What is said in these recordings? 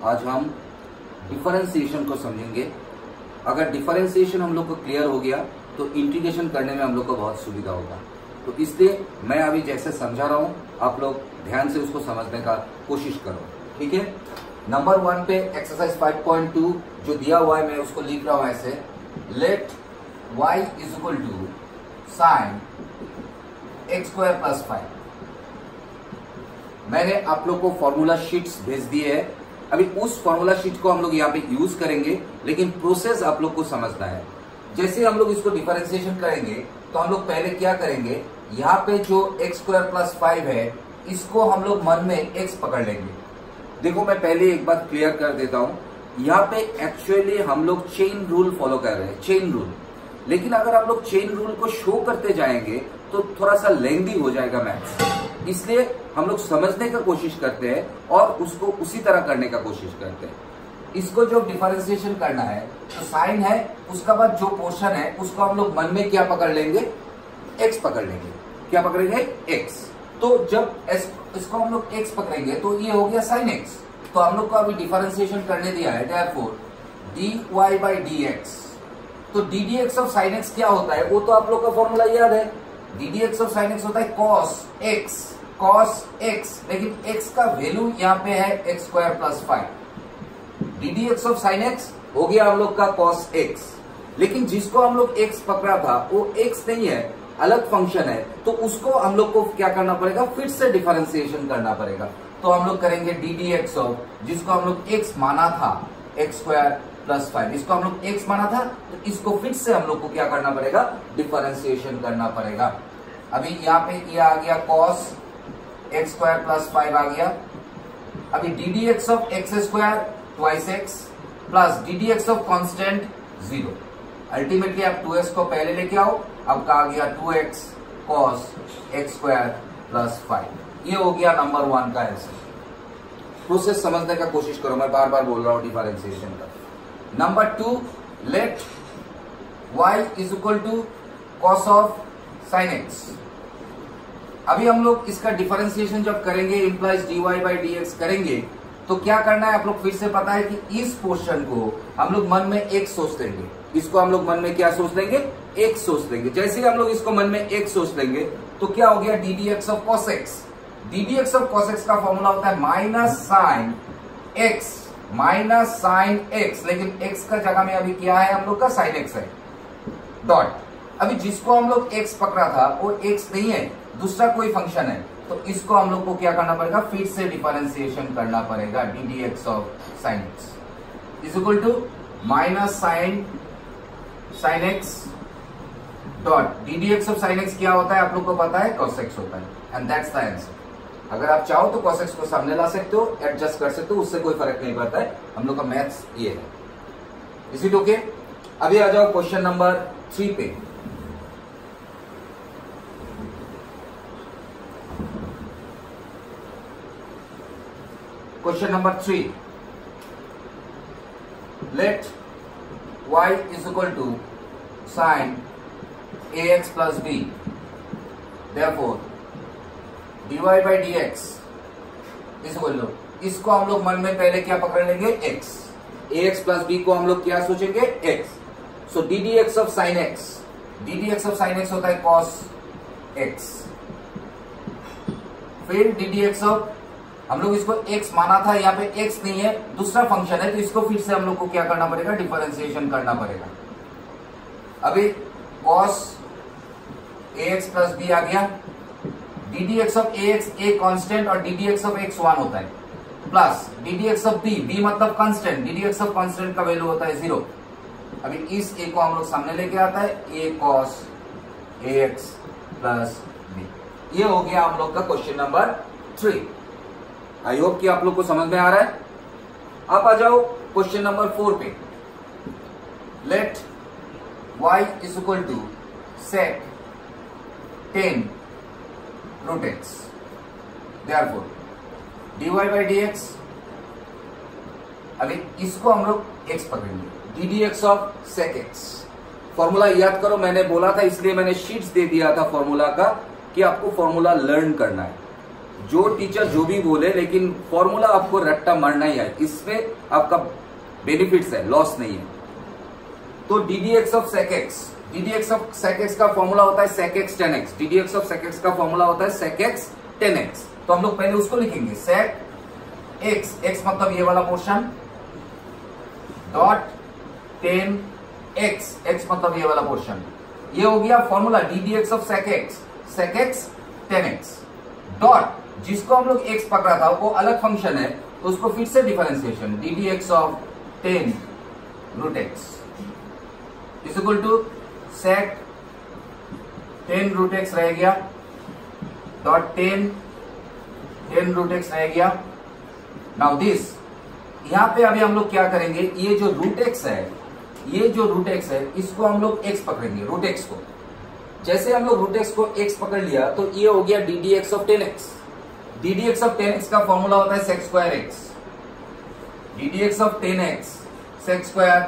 आज हम डिफरेंशिएशन को समझेंगे। अगर डिफरेंशिएशन हम लोग को क्लियर हो गया तो इंटीग्रेशन करने में हम लोग को बहुत सुविधा होगा। तो इसलिए मैं अभी जैसे समझा रहा हूं आप लोग ध्यान से उसको समझने का कोशिश करो, ठीक है। नंबर 1 पे एक्सरसाइज 5.2 जो दिया हुआ है मैं उसको लिख रहा हूं ऐसे, let y is equal to sine x square plus 5। मैंने आप लोग को फॉर्मूला शीट्स भेज दिए है। अभी उस फॉर्मूला शीट को हम लोग यहाँ पे यूज करेंगे, लेकिन प्रोसेस आप लोग को समझना है। जैसे हम लोग इसको डिफरेंशिएशन करेंगे तो हम लोग पहले क्या करेंगे, यहाँ पे जो एक्स स्क्वायर प्लस 5 है इसको हम लोग मन में एक्स पकड़ लेंगे। देखो मैं पहले एक बात क्लियर कर देता हूँ, यहाँ पे एक्चुअली हम लोग चेन रूल फॉलो कर रहे हैं, चेन रूल। लेकिन अगर आप लोग चेन रूल को शो करते जाएंगे तो थोड़ा सा लेंदी हो जाएगा मैथ्स, इसलिए हम लोग समझने का कोशिश करते हैं और उसको उसी तरह करने का कोशिश करते हैं। इसको जो डिफरेंशिएशन करना है तो साइन है, उसका बाद जो पोर्शन है उसको हम लोग मन में क्या पकड़ लेंगे, एक्स पकड़ लेंगे। क्या पकड़ेंगे, एक्स। तो जब इसको हम लोग एक्स पकड़ेंगे तो ये हो गया साइन एक्स। तो हम लोग को अभी डिफरेंशिएशन करने दिया है, देयरफॉर dy बाई dx। तो ddx ऑफ साइन एक्स क्या होता है, वो तो आप लोग का फॉर्मूला याद है। ddx ऑफ साइन एक्स होता है cos x, लेकिन x का वैल्यू यहाँ पे है x square plus 5। ddx of sign x हो गया हम लोग का cos x, लेकिन जिसको हम लोग x पकड़ा था वो x नहीं है, अलग फंक्शन है। तो उसको हम लोग को क्या करना पड़ेगा, फिर से डिफरेंशिएशन करना पड़ेगा। तो हम लोग करेंगे ddx ऑफ, जिसको हम लोग x माना था एक्स स्क्वायर प्लस 5, इसको हम लोग x माना था, तो इसको फिर से हम लोग को क्या करना पड़ेगा, डिफरेंशिएशन करना पड़ेगा। अभी यहाँ पे ये आ गया cos एक्स स्क्वायर प्लस 5 आ गया। अभी ddx of x square twice x plus ddx of constant 0। Ultimately आप 2x को पहले लेके आओ, अब का आ गया 2x cos x square plus 5। ये हो गया नंबर 1 का आंसर। प्रोसेस समझने का कोशिश करो, मैं बार बार बोल रहा हूं डिफरेंशिएशन का। Number 2, let y is equal to cos of sine x. अभी हम लोग इसका डिफरेंशिएशन जब करेंगे, इंप्लाइज dy बाई dx करेंगे, तो क्या करना है आप लोग फिर से पता है कि इस पोर्शन को हम लोग मन में एक सोच लेंगे। इसको हम लोग मन में क्या सोच लेंगे, एक सोच लेंगे। जैसे ही हम लोग इसको मन में एक सोच लेंगे तो क्या हो गया, ddx of cos x। ddx of cos x का फॉर्मूला होता है माइनस साइन x, लेकिन x का जगह में अभी क्या है हम लोग का, साइन x है, डॉट। अभी जिसको हम लोग x पकड़ा था वो x नहीं है, दूसरा कोई फंक्शन है। तो इसको हम लोग को क्या करना पड़ेगा, फिर से डिफरेंशिएशन करना पड़ेगा। ddx of sign x is equal to minus sine x dot ddx of sign x क्या होता है आप लोग को पता है, cos x होता है, एंड दैट्स द आंसर। अगर आप चाहो तो cos x को सामने ला सकते हो, एडजस्ट कर सकते हो, उससे कोई फर्क नहीं पड़ता है। हम लोग का मैथ्स ये है। Is it okay? अभी आ जाओ क्वेश्चन नंबर 3 पे। Question number 3, let y is equal to sine ax plus b, therefore dy by dx is equal to, इसको हम लोग मन में पहले क्या पकड़ लेंगे, x। ax प्लस b को हम लोग क्या सोचेंगे, x। So ddx of sign x, ddx of sign x होता है cos x। फिर ddx ऑफ, हम लोग इसको x माना था, यहाँ पे x नहीं है, दूसरा फंक्शन है, तो इसको फिर से हम लोग को क्या करना पड़ेगा, डिफरेंशिएशन करना पड़ेगा। अभी cos ax प्लस b आ गया। ddx of ax a constant और ddx ऑफ x 1 होता है, प्लस ddx ऑफ b मतलब कांस्टेंट, ddx ऑफ कांस्टेंट का वैल्यू होता है 0। अभी इस a को हम लोग सामने लेके आता है, a cos ax plus b। ये हो गया हम लोग का क्वेश्चन नंबर 3। आई होप कि आप लोग को समझ में आ रहा है। आप आ जाओ क्वेश्चन नंबर 4 पे। Let y is equal to sec 10 root x, therefore dy by dx। अभी इसको हम लोग x पकड़ेंगे, ddx of sec x। Formula याद करो, मैंने बोला था इसलिए मैंने शीट्स दे दिया था फॉर्मूला का कि आपको फॉर्मूला लर्न करना है। जो टीचर जो भी बोले, लेकिन फॉर्मूला आपको रट्टा मारना ही है, इसमें आपका बेनिफिट्स है, लॉस नहीं है। तो ddx of sec x, ddx of sec x का फॉर्मूला होता है sec x tan x, ddx of sec x का फॉर्मूला होता है sec x tan x। तो हम लोग पहले उसको लिखेंगे sec x, x मतलब ये वाला portion, dot tan x, x मतलब ये वाला पोर्शन। ये हो गया formula ddx of sec x tan x, dot जिसको हम लोग x पकड़ा था वो अलग फंक्शन है, तो उसको फिर से differentiation ddx of tan root x is equal to sec tan root x रह गया, डॉट tan रूट x रह गया। नाउ दिस, यहां पे अभी हम लोग क्या करेंगे, ये जो रूट x है, ये जो रूट x है, इसको हम लोग x पकड़ेंगे, रूट x को। जैसे हम लोग रूट x को x पकड़ लिया तो ये हो गया ddx of tan x। ddx of tan x का फॉर्मूला होता है sec square x, ddx of tan x sec square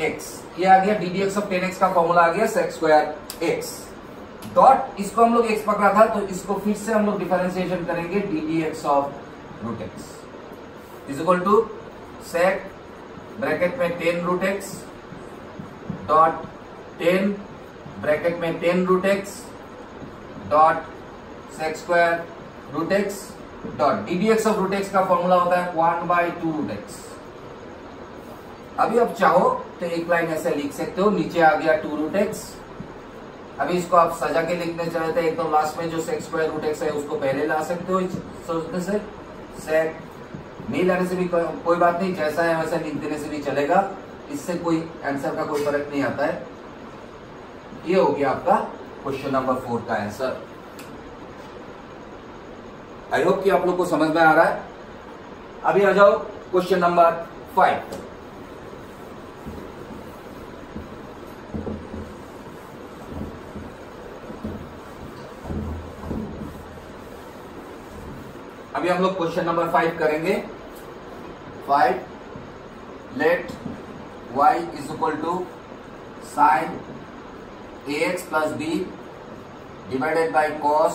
x, ये आ गया ddx ऑफ tan x का फॉर्मूला आ गया sec स्क्वायर x, डॉट इसको हम लोग x पकड़ा था तो इसको फिर से हम लोग डिफरेंशिएशन करेंगे ddx of root x is equal to sec bracket में tan root x dot tan bracket में tan root x dot sec square root x dot ddx of root x का फॉर्मूला होता है 1/2 रूट x। अभी आप चाहो तो एक लाइन ऐसे लिख सकते हो, नीचे आ गया 2 रूट x। अभी इसको आप सजा के लिखने चाहते हैं, एकदम लास्ट में जो sec स्क्वायर रूट x है उसको पहले ला सकते हो सोचने से, sec नहीं लाने से भी कोई बात नहीं, जैसा है वैसा लिख देने से भी चलेगा, इससे कोई आंसर का कोई फर्क नहीं आता है। ये हो गया आपका क्वेश्चन नंबर 4 का आंसर। आई होप कि आप लोग को समझ में आ रहा है। अभी आ जाओ क्वेश्चन नंबर 5। अभी हम लोग क्वेश्चन नंबर 5 करेंगे। 5 let y is equal to sine ax plus b divided by cos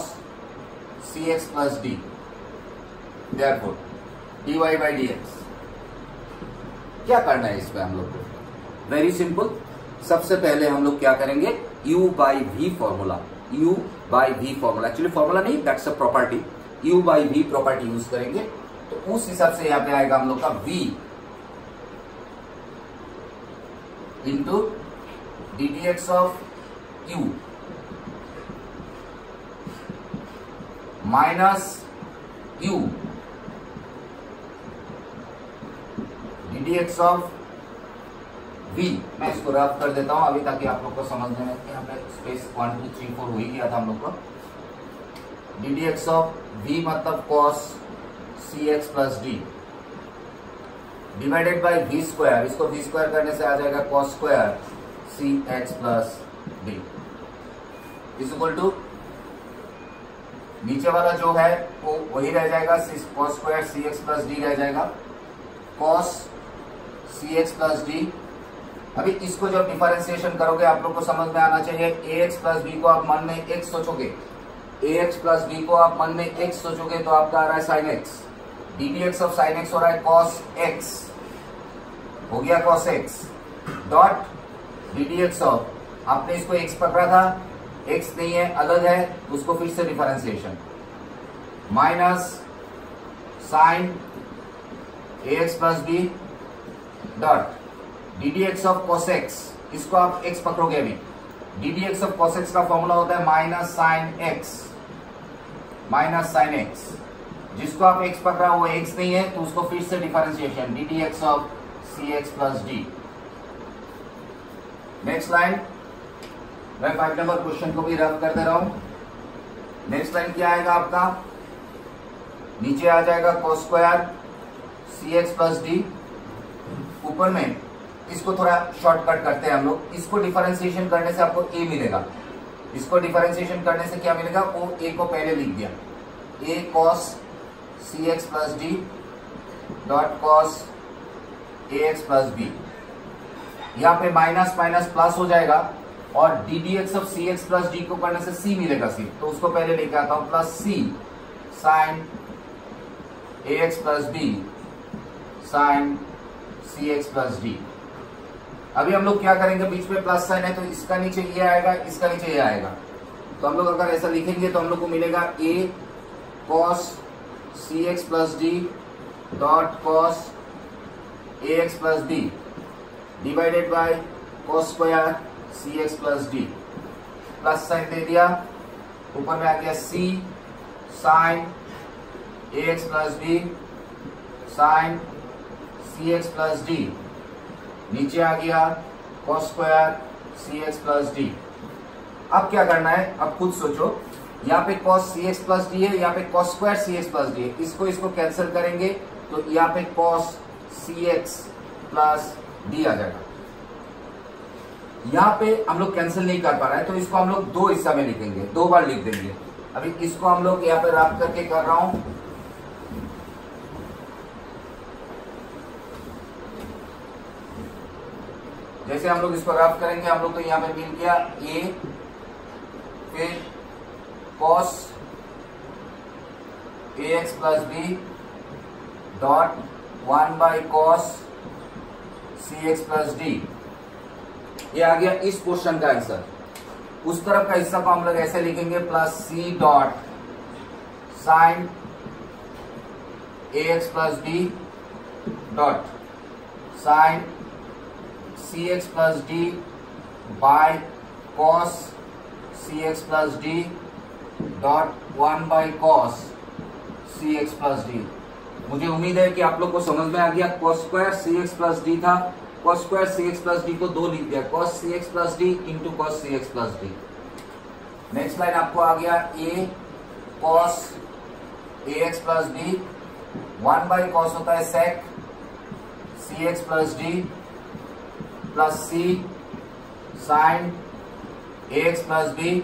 cx plus d, therefore dy by dx। क्या करना है इसमें हम लोग को? Very simple. सबसे पहले हम लोग क्या करेंगे, u by v formula, u by v formula, actually formula नहीं, that's a property, u by v property use करेंगे। तो उस हिसाब से यहां पे आएगा हम लोग का v into ddx of u minus u ddx of v। मैं इसको रफ कर देता हूं अभी ताकि आप लोग को समझने में, यहाँ पे स्पेस 1 2 3 4 हो ही गया था हम लोग को। ddx ऑफ v मतलब cos cx plus d divided by v square, इसको v स्क्वायर करने से आ जाएगा cos square cx plus d is equal to, नीचे वाला जो है वो वही रह जाएगा, cos square cx plus d रह जाएगा, cos cx प्लस d। अभी इसको जब डिफरेंशिएशन करोगे आप लोग को समझ में आना चाहिए, ax प्लस b को आप मन में x सोचोगे, ax प्लस b को आप मन में x सोचोगे तो आपका आ रहा है sin x, ddx of sin x हो रहा है cos x, हो गया cos x, dot ddx of, आपने इसको x पकड़ा था, x नहीं है अलग है, उसको फिर से differentiation, minus sin ax plus b dot ddx of cos x, इसको आप x पकड़ोगे अभी, ddx ऑफ cos x का फॉर्मूला होता है माइनस sin x, जिसको आप x पकड़ा वो x नहीं है तो उसको फिर से differentiation ddx of cx plus d। Next line, मैं 5 नंबर क्वेश्चन को भी रफ कर दे रहा हूं। नेक्स्ट लाइन क्या आएगा आपका, नीचे आ जाएगा cos square cx plus d, ऊपर में इसको थोड़ा शॉर्टकट करते हैं हम लोग, इसको डिफरेंशिएशन करने से आपको a मिलेगा, इसको डिफरेंशिएशन करने से क्या मिलेगा, वो a को पहले लिख दिया, a cos cx plus d dot cos ax plus b, यहाँ पे माइनस माइनस प्लस हो जाएगा और ddx of cx plus d को करने से c मिलेगा, c तो उसको पहले लेके आता हूं, plus c sin ax plus B sine cx plus d. अभी हम लोग क्या करेंगे, बीच में प्लस साइन है तो इसका नीचे ये आएगा, इसका नीचे ये आएगा, तो हम लोग अगर ऐसा लिखेंगे तो हम लोग को मिलेगा a cos cx plus D dot cos ax plus D divided by cos square cx plus D. Plus sign दे दिया, ऊपर में आ गया c sine ax plus D sine cx plus D, नीचे आ गया cos square cx plus D. अब क्या करना है, अब खुद सोचो, यहाँ पे cos cx प्लस डी है, यहाँ पे cos square cx plus D है, इसको कैंसिल करेंगे तो यहाँ पे cos cx प्लस डी आ जाएगा। यहाँ पे हम लोग कैंसिल नहीं कर पा रहे हैं तो इसको हम लोग दो हिस्सा में लिखेंगे, दो बार लिख देंगे। अभी इसको हम लोग यहाँ पे रफ करके कर रहा हूं, जैसे हम लोग इसको रफ करेंगे हम लोग को यहाँ पे मिल गया a, फिर cos ax plus b dot 1 by cos cx plus d. ये आ गया इस क्वेश्चन का आंसर। उस तरफ का हिस्सा को हम लोग ऐसे लिखेंगे plus c dot sine ax plus b dot sine cx plus d by cos cx plus D dot 1 by cos cx plus d. मुझे उम्मीद है कि आप लोग को समझ में आ गया। cos square cx plus D था, cos square cx plus D को दो लिख दिया, cos cx plus D into cos cx plus D. Next line आपको आ गया a cos ax plus D, 1 by cos होता है sec cx plus D plus c sine ax plus B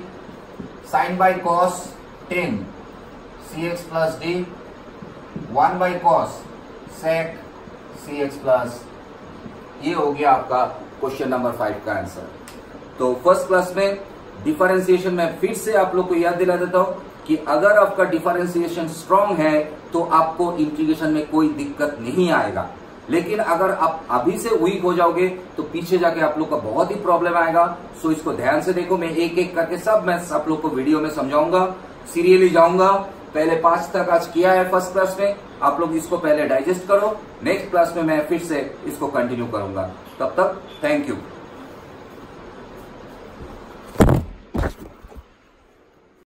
sine by cos 10 cx plus D 1 by cos sec cx plus. ये हो गया आपका question number 5 का आंसर। तो first class में differentiation में फिर से आप लोग को याद दिला देता हूं कि अगर आपका डिफरेंशिएशन स्ट्रांग है तो आपको इंटीग्रेशन में कोई दिक्कत नहीं आएगा, लेकिन अगर आप अभी से वीक हो जाओगे तो पीछे जाके आप लोग का बहुत ही प्रॉब्लम आएगा। सो इसको ध्यान से देखो, मैं एक एक करके सब मैं आप लोग को वीडियो में समझाऊंगा, सीरियली जाऊंगा। पहले 5 तक आज किया है फर्स्ट क्लास में, आप लोग इसको पहले डाइजेस्ट करो, नेक्स्ट क्लास में मैं फिर से इसको कंटिन्यू करूंगा। तब तक थैंक यू।